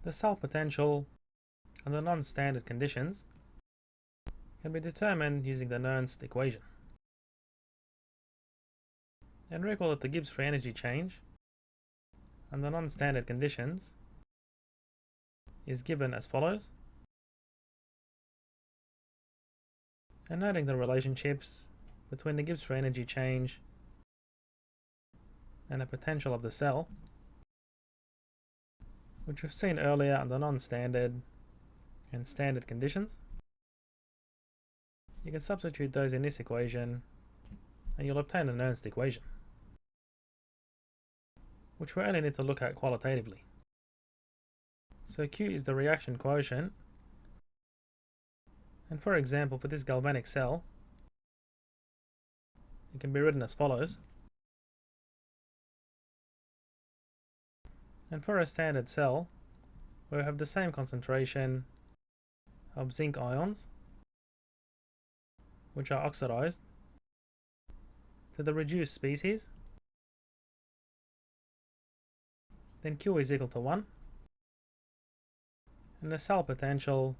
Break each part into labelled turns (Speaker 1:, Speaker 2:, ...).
Speaker 1: The cell potential under non-standard conditions can be determined using the Nernst equation. And recall that the Gibbs free energy change under non-standard conditions is given as follows. And noting the relationships between the Gibbs free energy change and the potential of the cell, which we've seen earlier under non-standard and standard conditions, you can substitute those in this equation and you'll obtain a Nernst equation, which we only need to look at qualitatively. So Q is the reaction quotient, and for example for this galvanic cell it can be written as follows. And for a standard cell we have the same concentration of zinc ions, which are oxidized to the reduced species, then Q is equal to 1, and the cell potential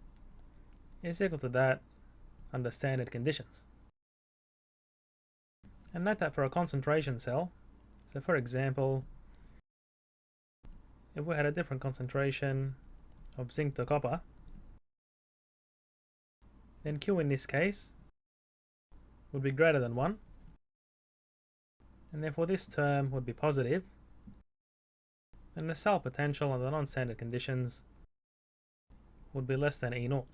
Speaker 1: is equal to that under standard conditions. And note that for a concentration cell, so for example, if we had a different concentration of zinc to copper, then Q in this case would be greater than 1, and therefore this term would be positive, and the cell potential under non-standard conditions would be less than E0.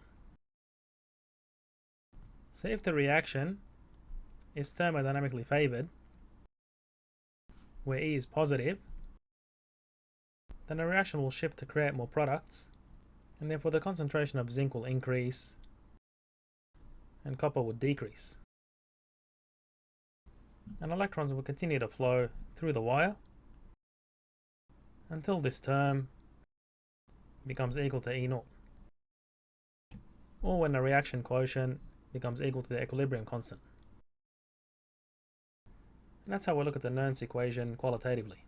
Speaker 1: So if the reaction is thermodynamically favored, where E is positive, then the reaction will shift to create more products, and therefore the concentration of zinc will increase and copper would decrease. And electrons will continue to flow through the wire until this term becomes equal to E0, or when the reaction quotient becomes equal to the equilibrium constant. And that's how we look at the Nernst equation qualitatively.